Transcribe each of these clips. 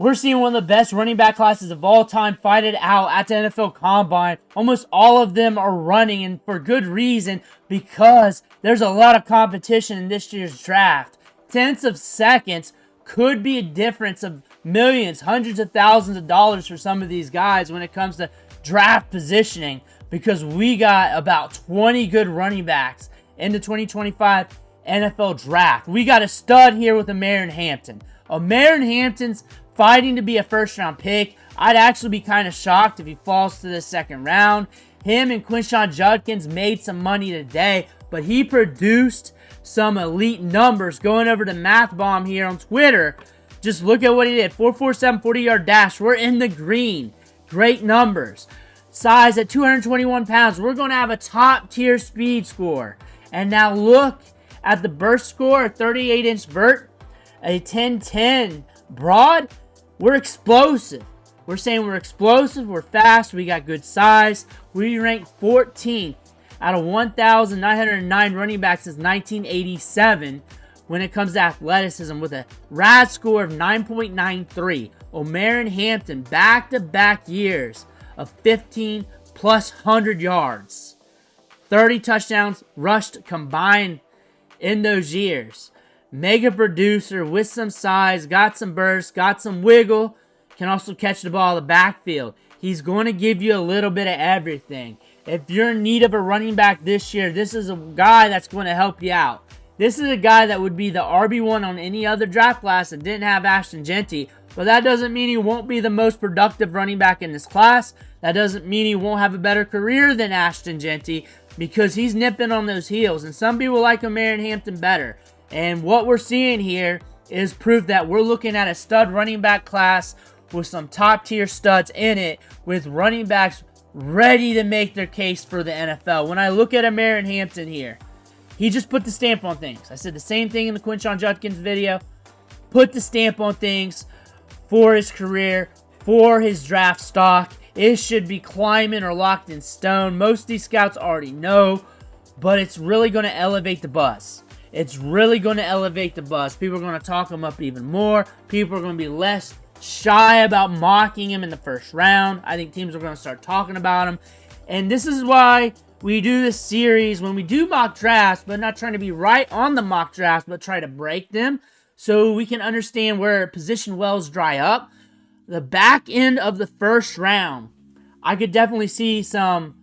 We're seeing one of the best running back classes of all time fight it out at the NFL Combine. Almost all of them are running, and for good reason, because there's a lot of competition in this year's draft. Tenths of seconds could be a difference of millions, hundreds of thousands of dollars for some of these guys when it comes to draft positioning, because we got about 20 good running backs in the 2025 NFL Draft. We got a stud here with Omarion Hampton. Omarion Hampton's fighting to be a first-round pick. I'd actually be kind of shocked if he falls to the second round. Him and Quinshon Judkins made some money today, but he produced some elite numbers. Going over to Math Bomb here on Twitter, just look at what he did. 4.47 40-yard dash. We're in the green. Great numbers. Size at 221 pounds. We're going to have a top-tier speed score. And now look at the burst score, a 38-inch vert, a 10-10 broad. We're explosive. We're saying we're explosive, we're fast, we got good size. We ranked 14th out of 1,909 running backs since 1987 when it comes to athleticism, with a RAD score of 9.93. Omarion Hampton, back-to-back years of 15 plus 100 yards. 30 touchdowns rushed combined in those years. Mega producer with some size, got some burst, got some wiggle, can also catch the ball in the backfield. He's going to give you a little bit of everything. If you're in need of a running back this year, this is a guy that's going to help you out. This is a guy that would be the RB1 on any other draft class that didn't have Ashton Jeanty, but that doesn't mean he won't be the most productive running back in this class. That doesn't mean he won't have a better career than Ashton Jeanty, because he's nipping on those heels, and some people like Omarion Hampton better. And what we're seeing here is proof that we're looking at a stud running back class with some top-tier studs in it, with running backs ready to make their case for the NFL. When I look at Omarion Hampton here, he just put the stamp on things. I said the same thing in the Quinshon Judkins video. Put the stamp on things for his career, for his draft stock. It should be climbing or locked in stone. Most of these scouts already know, but it's really going to elevate the buzz. It's really going to elevate the buzz. People are going to talk him up even more. People are going to be less shy about mocking him in the first round. I think teams are going to start talking about him. And this is why we do this series when we do mock drafts, but not trying to be right on the mock drafts, but try to break them so we can understand where position wells dry up. The back end of the first round, I could definitely see some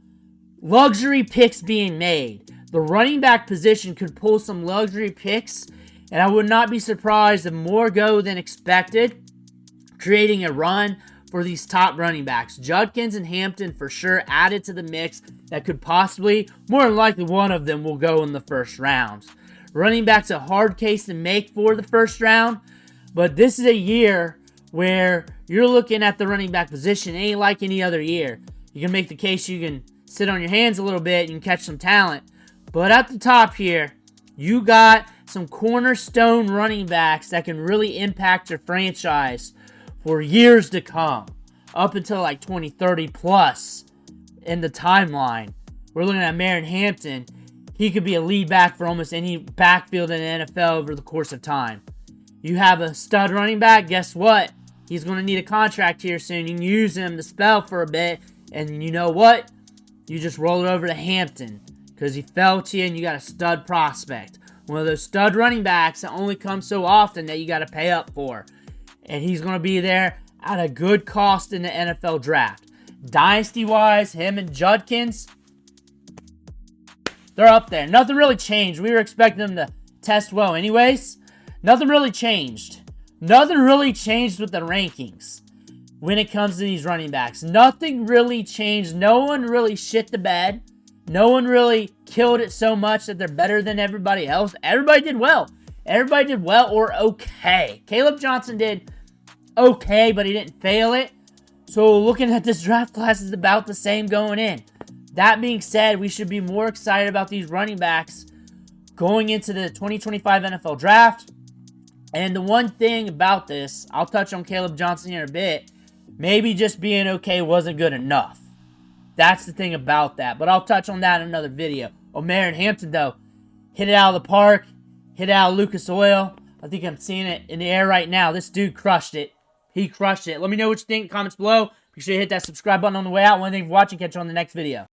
luxury picks being made. The running back position could pull some luxury picks, and I would not be surprised if more go than expected, creating a run for these top running backs. Judkins and Hampton for sure added to the mix that could possibly, more than likely, one of them will go in the first round. Running back's a hard case to make for the first round, but this is a year where you're looking at the running back position. It ain't like any other year. You can make the case you can sit on your hands a little bit, you can catch some talent. But at the top here, you got some cornerstone running backs that can really impact your franchise for years to come, up until like 2030 plus in the timeline. We're looking at Omarion Hampton. He could be a lead back for almost any backfield in the NFL over the course of time. You have a stud running back, guess what? He's going to need a contract here soon. You can use him to spell for a bit, and you know what? You just roll it over to Hampton, because he fell to you and you got a stud prospect. One of those stud running backs that only come so often that you got to pay up for. And he's going to be there at a good cost in the NFL draft. Dynasty-wise, him and Judkins, they're up there. Nothing really changed. We were expecting them to test well anyways. Nothing really changed. Nothing really changed with the rankings when it comes to these running backs. Nothing really changed. No one really shit the bed. No one really killed it so much that they're better than everybody else. Everybody did well. Everybody did well or okay. Caleb Johnson did okay, but he didn't fail it. So looking at this draft class is about the same going in. That being said, we should be more excited about these running backs going into the 2025 NFL Draft. And the one thing about this, I'll touch on Caleb Johnson here in a bit, maybe just being okay wasn't good enough. That's the thing about that. But I'll touch on that in another video. Omarion Hampton, though, hit it out of the park. Hit it out of Lucas Oil. I think I'm seeing it in the air right now. This dude crushed it. he crushed it. Let me know what you think in the comments below. Be sure to hit that subscribe button on the way out. One thing for watching. Catch you on the next video.